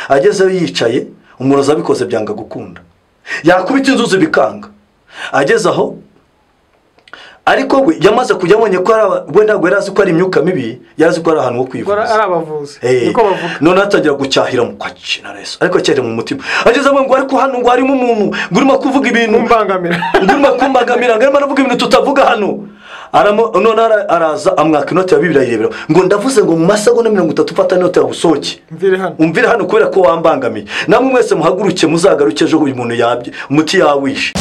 agezeho yicaye umurozi abikoze byanga gukunda yakubita inzuzi bikanga ageze aho ariko we yamaze kujya abonye ko we ntabwo yari azi ko ari imyuka mibi yazi ko ari ahantu ho kwivuza ari abavuzi niko bavuga none atangira gucyahira mu kwakina Yesu ariko cyari mu mutima ageze aho ngo ariko hano ngo harimo umuntu ngurimo kuvuga ibintu kumbangamira ngarimo aravuga ibintu tutavuga hano none araza amwaka inoti ya 2 ayirebera ngo ndavuze ngo mu masegonda 30 ufata inoti ya busoke umvire hano kubera ko wambangamiye namwe mwese muhaguruke muzagaruke ejo uyu muntu yabye umuti yawishe.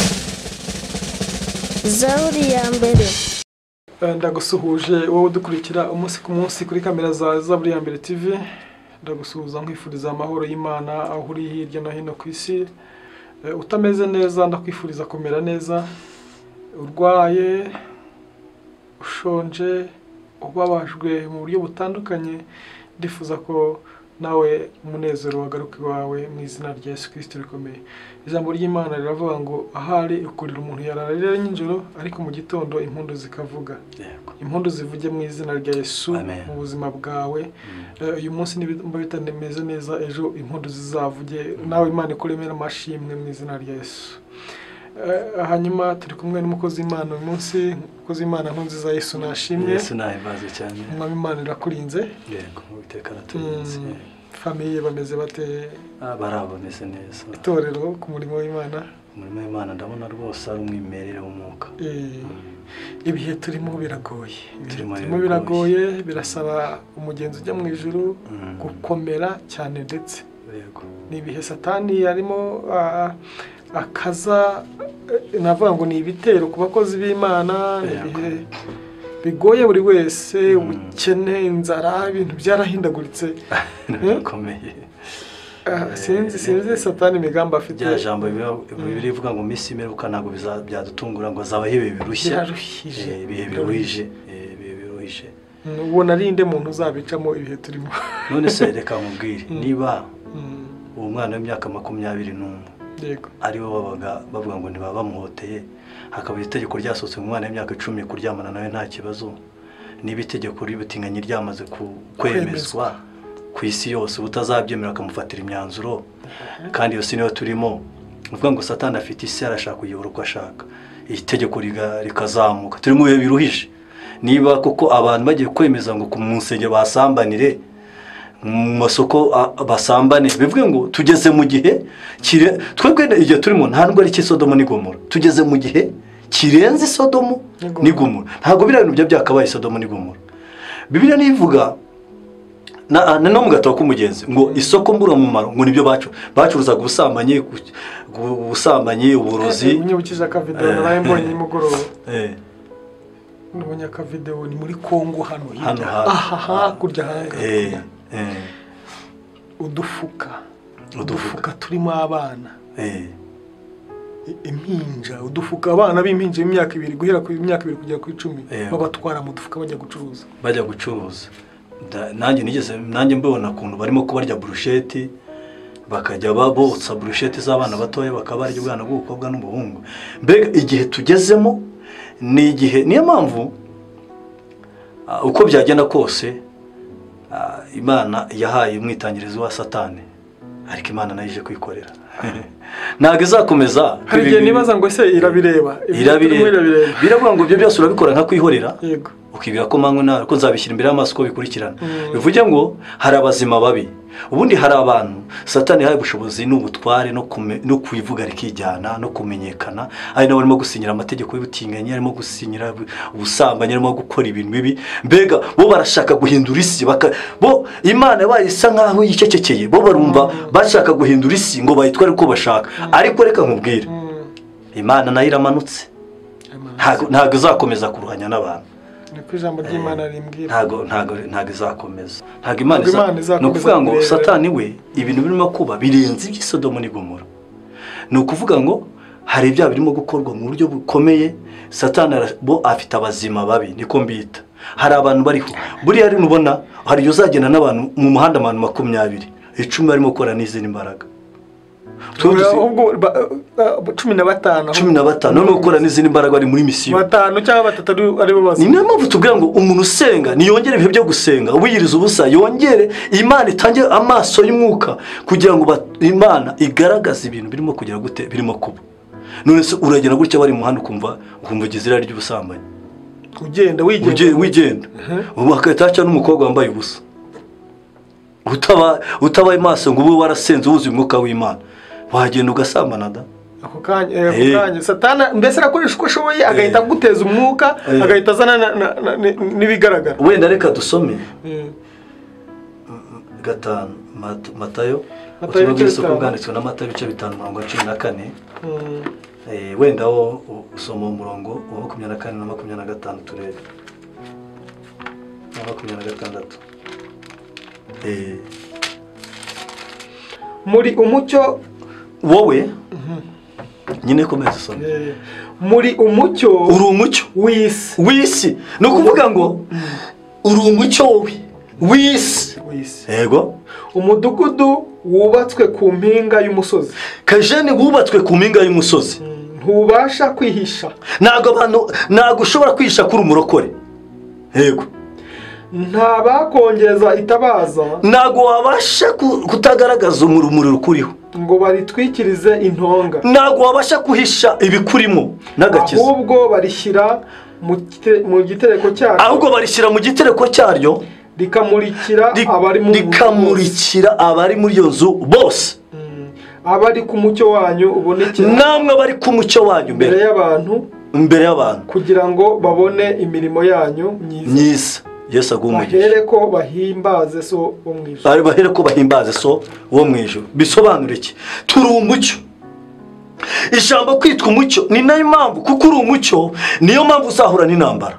Zaburi ya mbere. Ndagusuhuje wowe dukurikira umunsi ku munsi kuri kamera za Zaburi ya mbere TV. Ndagusuhuza nkwifuriza amahoro y'Imana aho uri hirya no hino ku isi. Utameze neza ndakwifuriza kumera neza. Urwaye, ushonje, ubabajwe mu buryo butandukanye, ndifuza ko nawe umunezero wagaruka iwawe mu izina rya Yesu Kristo rikomeye. Ijambo ry'Imana riravuga ngo ahari ukurira umuntu yararira n'ijoro ariko mu gitondo impundu zikavuga. Impundu zivuge mu izina rya Yesu mu buzima bwawe. Uyu munsi niba bitameze neza ejo impundu zizavuge nawe Imana ikuremera amashimwe mu izina rya Yesu. Hanyuma turi kumwe n'umukozi w'Imana uyu munsi umukozi w'Imana nkunziza Yesu nashimwe. Yesu nahibaze cyane. Umwami Imana irakurinze. Yego ubitekana turinze. Famille bameze bate? Baraboneze neza. Itorero ku murimo w'Imana. Umurimo w'Imana ndabona rwose ari umwimerere w'umwuka. Ibihe turimo biragoye birasaba umugenzi ujya mu ijuru gukomera cyane ndetse. Yego. Ni ibihe Satani yarimo akaza navuga ngo ni ibitero ku bakozi b'Imana ibihe bigoye buri wese ubukene inzara ibintu byarahindaguritse bikomeye. Sinzi Satani imigamba afite. Bya jambo birivuga ngo misi meruka ntabwo byadutungura ngo zaba hibe birushye. Ibihe biruhije. Ubona rinde muntu uzabicamo ibihe turimo. None se reka nkubwire niba uwo mwana w'imyaka 21 aribo bavuga ngo ntibaba bamuhoteye hakaba itegeko ryasotse mu mwana w'imyaka 10 kuryamana nawe nta kibazo niba itegeko ributinganye ryamaze kwemezwa ku isi yose utazabyemera akamufatira imyanzuro kandi yose niyo turimo uvuga ngo Satani afite isi arashaka kuyobora uko ashaka itegeko rikazamuka turi mu bihe biruhije niba koko abantu bagiye kwemeza ngo ku munsenge basambanire mu masoko basambane bivuge ngo tugeze mu gihe twebwe igihe turimo ntabwo ari Sodomu n'Igomora tugeze mu gihe kirenze Sodomu n'Igomora ntabwo bira bintu byakabaye Sodomu n'Igomora Bibiliya nivuga no mu gatabo k'umugenzi ngo isoko mbura mu maro ngo nibyo bacuruzaga ubusambanyi uburozi unyibukije ka video naraye mbonye nimugoroba nubonye ka video ni muri Kongo hano kurya hanga udufuka turimo abana impinja udufuka abana b'impinja y'imyaka 2 guhera ku imyaka 2 kujya ku 10 babatwara mu dufuka bajya gucuruza nanjye mbona kuntu barimo kubarya brusheti bakajya babotsa brusheti z'abana batoya bakabarya ubwana bw'ubukobwa n'ubuhungu mbega igihe tugezemo ni igihe niyo mpamvu uko byagenda kose Imana yahaye umwitangirizo wa Satani ariko Imana nayo ije kwikorera ntabwo izakomeza hari igihe nibaza ngo se irabireba biravuga ngo ibyo byose urabikora nka kwihorera ukibwira ko manywe nawe ko nzabishyira imbere y'amaso ko bikurikirana bivuge ngo hari abazima babi ubundi hari abantu Satani yahaye ubushobozi n'ubutware no kwivuga rikijyana no kumenyekana ari nabo barimo gusinyira amategeko y'ubutinganyi arimo gusinyira ubusambanyi arimo gukora ibintu bibi mbega bo barashaka guhindura isi bo Imana bayisa nkaho yicecekeye bo barumva bashaka guhindura isi ngo bayitware uko bashaka ariko reka nkubwire Imana nayo iramanutse ntabwo izakomeza kuruhanya n'abantu ijambo ry'Imana rimbwira ntago izakomeza ntago Imana no kuvuga ngo Satani we ibintu birimo kuba birenze Sodomu n'Igomora no kuvuga ngo hari ibya birimo gukorwa mu buryo bukomeye Satani bo afite abazima babi niko mbita hari abantu bariho buri ari nubona hari uzagena n'abantu mu muhanda abantu 20 10 barimo gukora n'izindi imbaraga ubwo 15 no gukora n'izindi mbaraga bari muri misiyo 5 cyangwa 3 ari bo bose. Ni nayo mpamvu tubwira ngo umuntu usenga niyongere ibihe byo gusenga, wiyiriza ubusa yongere, Imana itange amaso y'umwuka kugira ngo Imana igaragaze ibintu birimo kugira gute birimo kuba. None se uragenda gutya bari mu hano ukumva igizira ry'ubusambanyi, ugenda wigenda ubu akatacha n'umukobwa wambaye ubusa, utabaye maso ngo ube warasenze ubuzi umwuka w'Imana, wagenda ugasambana da. Ako kanya Satana mbese arakoresha uko ashoboye agahita guteza umwuka, agahita azana nibigaragara. Wenda reka dusome 5 Matayo ubutumwa bwanditswe na Matayo 5:14. Wenda wo usoma umurongo wa 24 na 25 turebe. 26. Muri umucyo wowe nyine komeza usome. Muri umucyo uri umucyo w'isi no kuvuga ngo uri umucyo wowe w'isi. Yego, umudugudu wubatswe ku mpinga y'umusozi. Kajene wubatswe ku mpinga y'umusozi. Ntubasha kwihisha. Ntago ushobora kwihisha kuri umurokore. Yego. Ntabakongeza itabaza. Ntago wabasha kutagaragaza umurumuri rukuriho ngo baritwikirize intonga. Ntago wabasha kuhisha ibikurimo n'agakiza. Ahubwo barishyira mu gitereko cyaryo. Rikamurikira abari muri iyo nzu bose. Abari ku mucyo wanyu ubonekera. Namwe bari ku mucyo wanyu imbere y'abantu kugira ngo babone imirimo yanyu myiza. Yesu agumugisha. Bahereko bahimbaze so wo mwijuru. Bahereko bahimbaze so wo mwijuru. Bisobanura iki? Turi umucyo. Ijambo kwitwa umucyo ni nayo mpamvu, kuko uri umucyo niyo mpamvu uzahura n'intambara.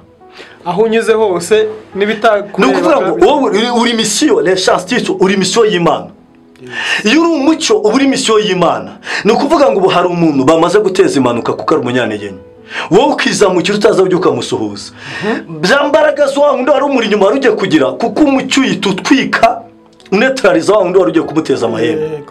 Aho unyuze hose nibitakureba. No kuvuga ngo wowe uri misiyo, le chastito uri misiyo y'Imana. Iyo uri umucyo uri misiyo y'Imana. No kuvuga ngo hari umuntu bamaze guteza impanuka kuko ari umunyantegenye. Wowe ukizamukira utaza ubyuka musuhuza. Byambaraga zo wundi wari umuri nyuma rujye kugira, kuko umucyo yitutwika neutraliza wa wundi wari ugiye kumuteza amahembe.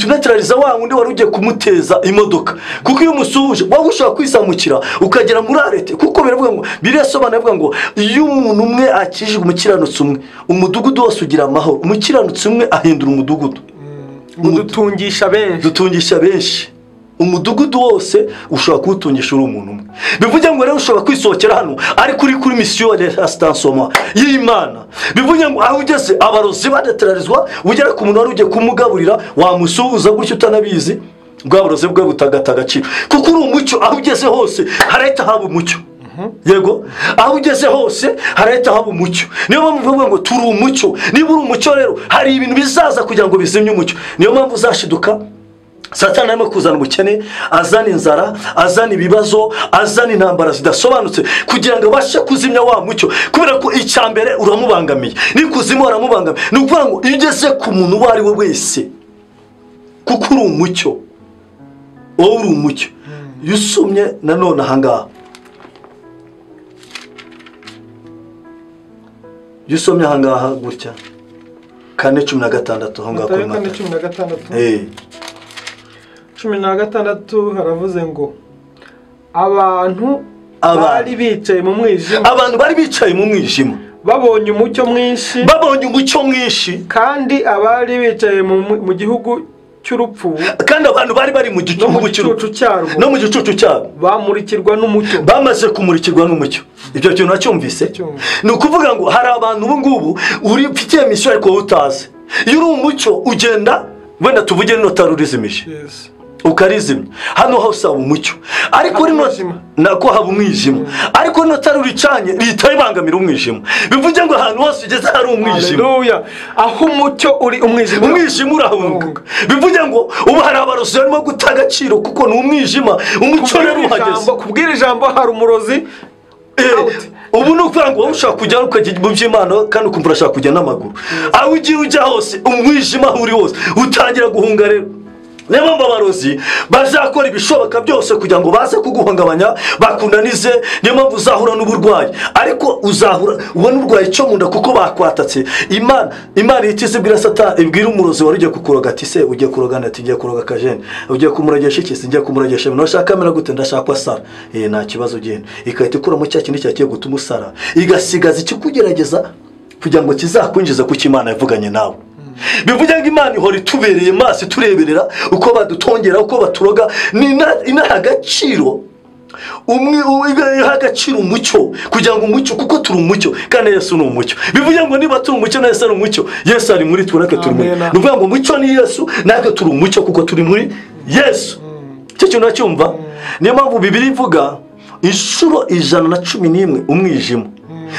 Neutraliza wa wundi wari ugiye kumuteza imodoka, kuko iyo musuhuje wowe ushaka kwisamukira ukagera muri arete, kuko biravuga ngo biresobanura bivuga ngo iyo umuntu umwe akijije umukiranutsi umwe umudugudu wose ugira amahoro. Umukiranutsi umwe ahindura umudugudu. Dutungisha benshi. Umudugudu wose ushobora kuwutungisha uri umuntu umwe. Bivuga ngo rero ushobora kwisohokera hano ariko uri kuri mission de l'astansoma y'Imana. Bivuga ngo aho ugeze abarozi badeteralizwa, ugera ku muntu wari ugiye kumugaburira wamusuhuza gutyo utanabizi, bwaburozi bwe butagatagaciro. Kuko uri umucyo, aho ugeze hose harahita haba umucyo. Yego, aho ugeze hose harahita haba umucyo. Niyo mpamvu bivuga ngo turi umucyo. Niba uri umucyo rero hari ibintu bizaza kugira ngo bizimye umucyo. Niyo mpamvu uzashiduka Satani arimo kuzana ubukene, azana inzara, azana ibibazo, azana intambara zidasobanutse kugira ngo abashe kuzimya wa mucyo, kubera ko icyambere uramubangamiye nikuzimo aramubangamiye. Ni ukuvuga ngo iyo ugeze ku muntu wari we wese, kuko uri umucyo, wowe uri umucyo. Yusumye nanone ahangaha, yusomye ahangaha gutya 4:16 ahangaha kuri Matayo 16 haravuze ngo abantu bari bicaye mu mwijima, babonye umucyo mwinshi, kandi abari bicaye mu gihugu cy'urupfu, kandi abantu bari mu gihugu cy'urupfu no mu gicucu cyabo bamurikirwa n'umucyo. Bamaze kumurikirwa n'umucyo. Ibyo kintu nacyumvise. Ni ukuvuga ngo hari abantu ubu ngubu uri mfitiye mission ariko utazi. Iyo uri umucyo ugenda, wenda tuvuge no tarurizimije. Ukarizimya hano hose aba umucyo, ariko rino nako haba umwijima. Ariko rino taruricanye ritayibangamira umwijima. Bivuze ngo ahantu hose ugeze hari umwijima. Haleluya. Aho umucyo uri umwijima urahunga. Bivuze ngo ubu hari abarozi barimo gutagaciro kuko ni umwijima. Umucyo rero uhageze. Kubwira ijambo hari umurozi. Ubu nukuvuga ngo ushaka kujya ukajya mu by'Imana kandi ukumva urashaka kujya n'amaguru. Aho ugiye ujya hose umwijima uri hose utangira guhunga rero. niyo mpamvu abarozi bazakora ibishoboka byose kugira ngo baze kuguhungabanya bakunanize. niyo mpamvu uzahura n'uburwayi, ariko uzahura ubona urwaye icyo mu nda kuko bakwatatse. Imana itize ibwira Satani, ibwira umurozi wari ugiye kukuroga ati se ugiye kurogana, ati ngiye kuroga Kajeni, ugiye kumuragesha iki? Se ngiye kumuragesha ibintu. Urashaka kamera gute? ndashaka asara. Nta kibazo ugenda, ikahita ikuramo cya kindi cyagiye gutuma usara, igasigaza ikikugerageza kugira ngo kizakwinjiza ku Imana yavuganye nawe. Bivuga ngo Imana ihora itubereye maso, tureberera uko badutongera, uko baturoga. Inaha agaciro agaciro umucyo, kugira ngo umucyo, kuko turi umucyo kandi Yesu ni umucyo. Bivuga ngo niba turi umucyo na Yesu ari umucyo, Yesu ari muri twe natwe turi muri. Bivuga ngo umucyo ni Yesu, natwe turi umucyo kuko turi muri Yesu. Icyo kintu nacyumva. Niyo mpamvu Bibiliya ivuga inshuro 111 umwijima,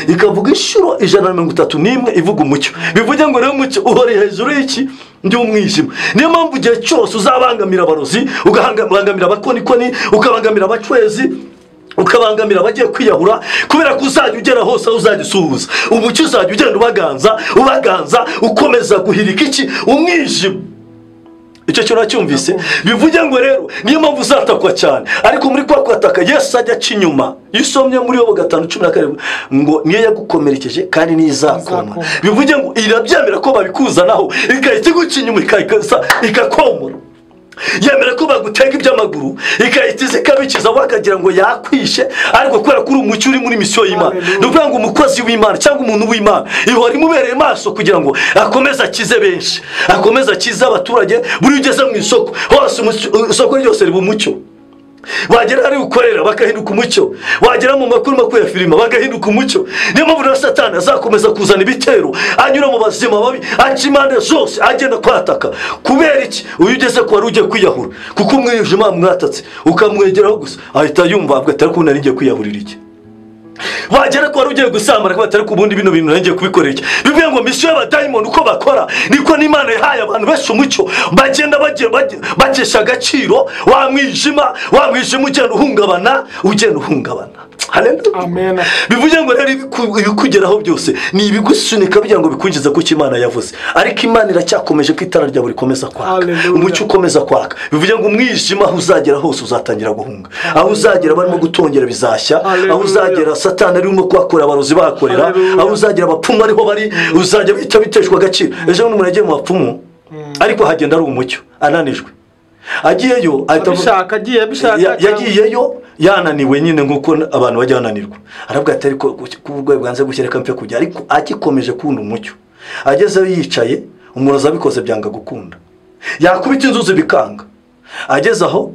ikavuga inshuro 131 ivuga umucyo. Bivuga ngo rero umucyo uhora hejuru y'iki? Ndi umwijima. Niyo mpamvu igihe cyose uzabangamira abarozi, ugahangamira abakonikoni, ukabangamira abacwezi, ukabangamira abagiye kwiyahura, kubera ko uzajya ugera hose uzajya usuhuza umucyo, uzajya ugenda ubaganza ukomeza guhirika iki? Umwijima. Icyo cyo nacyumvise. Bivuga ngo rero niyo mpamvu uzatakwa cyane, ariko muri kwa kwataka Yesu ajya cinyuma. Yisomye muri Yobu 5:17 ngo niyo yagukomerekeje kandi nizakoma. Bivuga ngo irabyemera ko babikuzanaho, ikahita igucinyuma ikakomora. Yemera ko bagutega iby'amaguru, ikahita izikabikiza wakagira ngo yakwishe, ariko kubera ko uri umucyo uri muri misiyo y'Imana. Nuvuga ngo umukozi w'Imana cyangwa umuntu w'Imana ihora imubereye maso kugira ngo akomeze akize benshi, akomeze akize abaturage. Buri ugeze mu isoko hose, isoko ryose riba umucyo. Wagera ari ukorera bakahinduka umucyo, wagera mu makuru ya filime bagahinduka umucyo. Niyo mpamvu na Satani azakomeza kuzana ibitero, anyura mu bazima babi, aca impande zose, agenda kwataka. Kubera iki? Uyu ugeze ko wari ugiye kwiyahura, kuko umwijima mwatatse, ukamwegeraho gusa ahita yumva avuga ati ariko nari ngiye kwiyahurira iki? Wagera ko wari ugiye gusambana ko batari kubundi bino bintu nangiye kubikorera iki? Bivuga ngo misiyo y'abadayimoni uko bakora niko n'Imana yahaye abantu benshi umucyo, bagenda bagesha agaciro wa mwijima ugenda uhungabana. Haleluya, amen. Bivuga ngo rero ibikugeraho byose ni ibigusunika kugira ngo bikunjiza ku Imana yavuze, ariko Imana iracyakomeje ko itara rya buri komeza kwaka, umucyo ukomeza kwaka. Bivuga ngo umwijima aho uzagera hose uzatangira guhunga, aho uzagera barimo gutongera bizashya, aho uzagera Satani arimo kwakora abarozi bakorera, aho uzagera abapfumu ariho bari, uzajya bita biteshwa agaciro. Ejo n'umuntu yagiye mu bapfumu ariko hagenda ari umucyo, ananijwe, agiyeyo yagiyeyo yananiwe nyine nguko abantu bajya bananirwa. Aravuga ati ariko kuburwayi bwanze gushyireka mpe kujya, ariko agikomeje kubona umucyo. Agezeyo yicaye, umurozi abikoze byanga gukunda, yakubita inzuzi bikanga. Ageze aho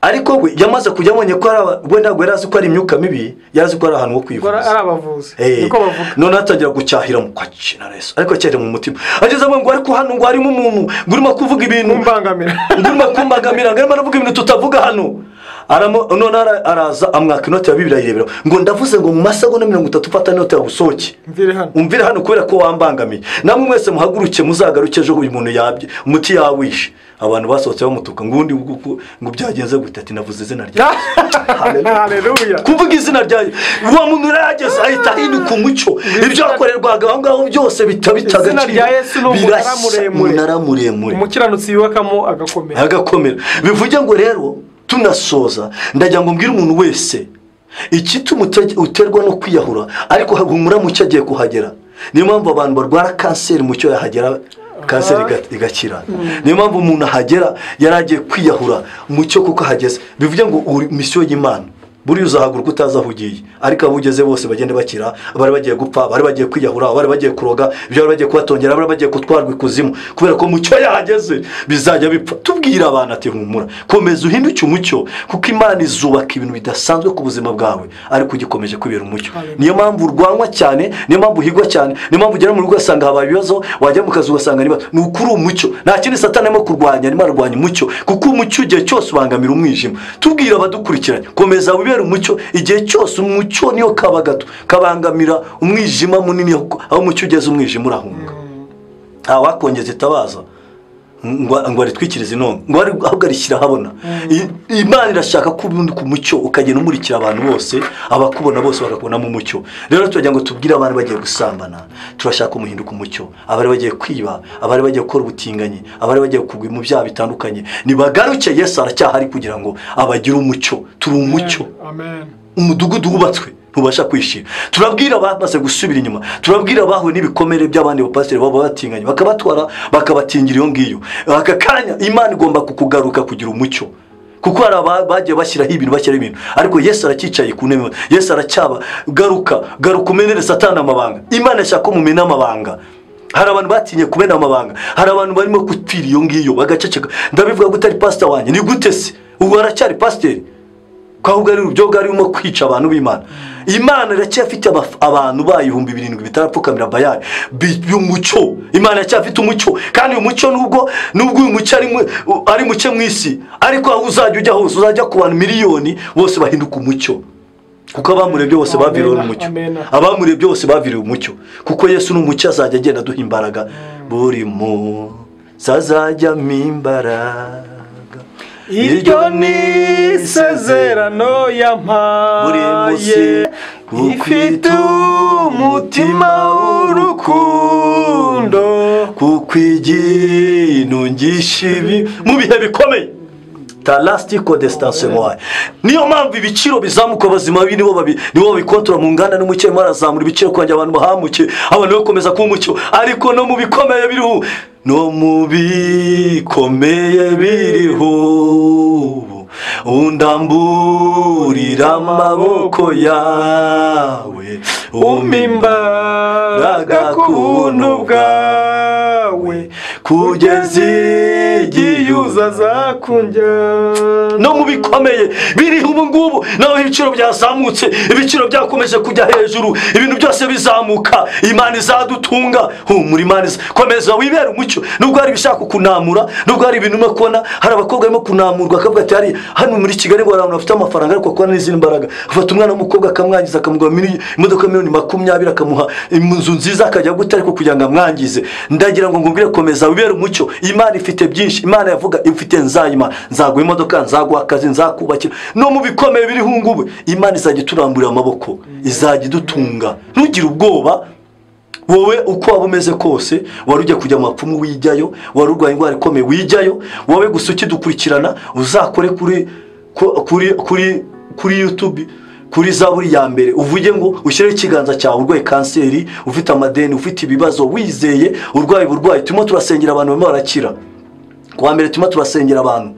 ariko we yamaze kujya abonye ko wenda yarazi ko ari imyuka mibi, yarazi ko ari ahantu ho kwivuza, ari abavuzi niko bavuga. None atangira gucyahira mu kwakina Yesu, ariko cyari mu mutima. Ageze aho ngo ariko hano ngo harimo umuntu ngurimo kuvuga ibintu kumbangamira ngurimo aravuga ibintu tutavuga hano. None araza amwaka inoti ya Bibiliya yirebera ngo ndavuze ngo mu masegonda 30 ufata inoti ya busoke, umvire hano kubera ko wambangamiye. Namwe mwese muhaguruke muzagaruke ejo uyu muntu yabye umuti yawishe. Abantu basohotse bamutuka ngundi ngo byagenze gute? Ati navuze izina rya Haleluya. Kuvuga izina rya uwo muntu yarageze ahita ahinduka umucyo. Ibyo akorerwaga aho ngaho byose bitabitaga izina rya Yesu n'umunara muremure, umukiranutsi yubakamo agakomera. Bivuga ngo rero tunasoza ndagira ngo mbwire umuntu wese ikituma uterwa no kwiyahura, ariko humura mu cyo agiye kuhagera. Niyo mpamvu abantu barwara kanseri mu cyo yahagera kanseri igakira. Niyo mpamvu umuntu ahagera yaragiye kwiyahura mu cyo kuko hageze. Bivuga ngo misiyo y'Imana buri uzahaguruka utazahugiye, ariko abugeze bose bagende bakira. Abari bagiye gupfa, abari bagiye kwiyahura, abari bagiye kuroga, ibyo bari bagiye kubatongera, abari bagiye gutwarwa ikuzimu, kubera ko mu cyo yahageze bizajya bipfa. Tubwira abantu ati humura, komeza uhinduke umucyo, kuko Imana izubaka ibintu bidasanzwe ku buzima bwawe, ariko ugikomeje kwibera umucyo. Niyo mpamvu urwanwa cyane, niyo mpamvu uhigwa cyane, niyo mpamvu ugera mu rugo ugasanga habaye ibibazo, wajya mu kazi ugasanga ni ukuri umucyo. Nta kindi Satani arimo kurwanya, arimo arwanya umucyo, kuko umucyo igihe cyose ubangamira umwijima. Tubwira abadukurikiranye komeza umucyo igihe cyose. Umucyo niyo kaba gato kabangamira umwijima munini, aho umucyo ugeze umwijima urahunga. Wakongeza itabaza ngo aritwikirize inongo ngo ahubwo arishyira habona. Imana irashaka ko ubundi ku mucyo ukagenda umurikira abantu bose, abakubona bose bakakubona mu mucyo. Rero tujya ngo tubwire abantu bagiye gusambana, turashaka umuhinduka umucyo. Abari bagiye kwiba, abari bagiye gukora ubutinganyi, abari bagiye kugwa mu byaha bitandukanye, nibagaruke Yesu aracyahari kugira ngo abagire umucyo. Turi umucyo. Amen. Umudugudu wubatswe ntubasha kwishira. Turabwira abamaze gusubira inyuma, turabwira abahuye n'ibikomere by'abandi bapasiteri baba batinganye bakabatwara bakabatingira iyo ngiyo. Aka kanya Imana igomba kukugaruka kugira umucyo, kuko hari bagiye bashyiraho ibintu, ariko Yesu arakicaye ku ntebe. Yesu aracyaba garuka umenere Satani amabanga. Imana ishaka ko mumena amabanga. Hari abantu batinye kumena amabanga, hari abantu barimo gutwira iyo ngiyo bagaceceka. Ndabivuga gutari pastor wanjye, ni gute se ubu aracyari pasiteri? Kwahubwo ari urubyo bwarimo kwica abantu b'Imana. Imana iracyafite abantu bayihumbi 7 bitarapfukamira Bayali by'umucyo. Imana iracyafite umucyo, kandi uyu mucyo nubwo uyu mucyo ari mucye mu isi, ariko aho uzajya ujya hose uzajya ku bantu miliyoni bose bahinduka umucyo, kuko abamurebye bose baviriwe umucyo. Abamurebye bose baviriwe umucyo, kuko Yesu n'umucyo azajya agenda duha imbaraga. Buri mu zazajya mimbaraga. Iryo ni isezerano yampaye, ifite umutima w'urukundo, kuko iginungisha ibi mu bihe bikomeye. Talastiko distance moi. Niyo mpamvu ibiciro bizamuka bazima nibo babikontora mu nganda n'umucyo marazamura ibiciro kwanje abantu bahamuke, abantu bakomeza ku mucyo. Ariko no mu bikomeye biriho, no mu bikomeye biriho, undamburira amaboko yawe, umimbaraga kuntu bwawe, kugeza igihe uzakunjya. No mu bikomeye biriho ubu ngubu, naho ibiciro byazamutse, ibiciro byakomeje kujya hejuru, ibintu byose bizamuka. Imana izadutunga. Humura, Imana komeza wibera umucyo. Nubwo hari bishaka kunamura, nubwo hari ibintu makona, hari abakobwa barimo kunamurwa akavuga ati ari hano muri Kigali ngo abantu bafite amafaranga ariko kwa n'izindi mbaraga. Ufata umwana w'umukobwa akamwangiza, akamugwa imodoka miliyoni 20, akamuha inzu nziza, akajya gutari ko kugira ngo amwangize. Ndagira ngo ngumbire komeza wibera umucyo. Imana ifite byinshi. Imana yavuga ifite nzayima, nzaguha imodoka, nzaguha akazi, nzakubakira. No mu bikomeye biri hungubu, Imana izajya turambura amaboko, izajya dutunga. Ntugire ubwoba. Wowe uko waba umeze kose, warujye kujya mu mapfumu wijyayo, warurwaye indwara ikomeye wijyayo. Wowe gusa ukidukurikirana, uzakore kuri YouTube, kuri Zaburi ya mbere, uvuge ngo ushyire ikiganza cyawe urwaye kanseri, ufite amadeni, ufite ibibazo, wizeye urwaye. Turimo turasengera abantu bamwe barakira. Kwa mbere turimo turasengera abantu,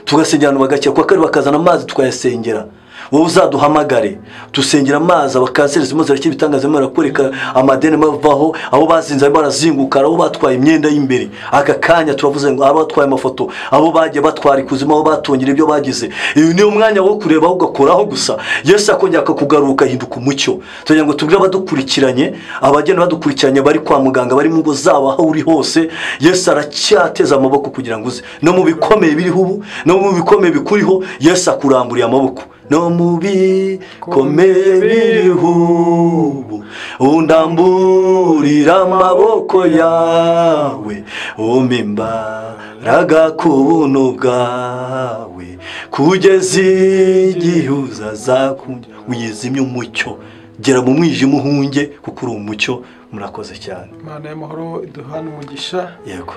tugasengera abantu bagakira, kwa kabiri bakazana amazi tukayasengera. Wowe uzaduhamagare dusengera amazi, abakanseri zimo zirakira, bitangaza Imana kwereka amadeni mavaho, abo bazinze barazinguka, abo batwaye imyenda y'imbere. Aka kanya turavuze ngo abo batwaye amafoto, abo bagiye batwara ikuzima, abo batongera ibyo bagize. Iyo ni umwanya wo kureba aho ugakoraho gusa. Yesu akongera akakugaruka, hinduka umucyo. Tugira ngo tubwire abadukurikiranye, abagenda badukurikiranye bari kwa muganga, bari mu ngo zabo, aho uri hose, Yesu aracyateza amaboko kugira ngo uze. No mu bikomeye biriho ubu, no mu bikomeye bikuriho, Yesu akuramburiye amaboko. No mu bikomeye biriho, undamburira amaboko yawe, umimbaraga ku buntu bwawe, kugeza igihe uzakunjya. Wiyizimye umucyo, gera mu mwijima uhunge, kuko uri umucyo. Murakoze cyane. Imana y'amahoro iduhana umugisha. Yego.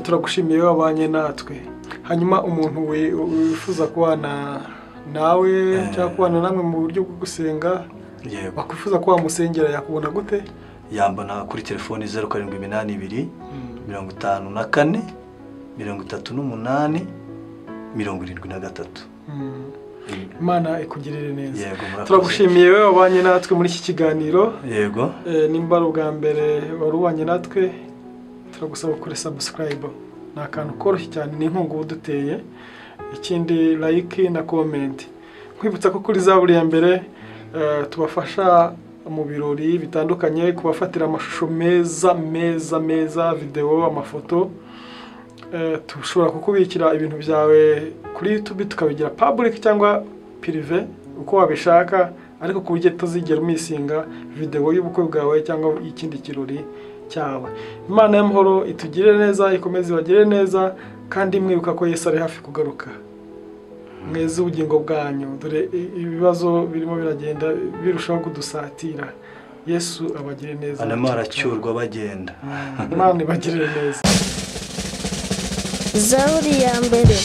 Turagushimiye wabanye natwe. Hanyuma umuntu wifuza kubana nawe cyangwa kubana namwe mu buryo bwo gusenga, bakwifuza ko wamusengera, yakubona gute? Yambona kuri telefoni 0782 54 38 73. Imana ikugirire neza. Turagushimiye wewe wabanye natwe muri iki kiganiro. Yego. Nimba ari ubwa mbere warubanye natwe, turagusaba kuri subscribe. Ni akantu koroshye cyane, ni inkunga uduteye. Ikindi like na comment. Nkwibutsa ko kuri Zaburi ya mbere tubafasha mu birori bitandukanye, kubafatira amashusho meza, video, amafoto. Tushobora kukubikira ibintu byawe kuri YouTube, tukabigira public cyangwa privé uko wabishaka, ariko ku buryo tuzigera umisinga video y'ubukwe bwawe cyangwa ikindi kirori cyawe. Imana y'amahoro itugire neza, ikomeze ibagire neza, kandi mwibuka ko Yesu ari hafi kugaruka. Mweze ubugingo bwanyu, dore ibibazo birimo biragenda birushaho kudusatira. Yesu abagire neza, anama aracyurwa bagenda. Imana ibagire neza. Zaburi ya mbere.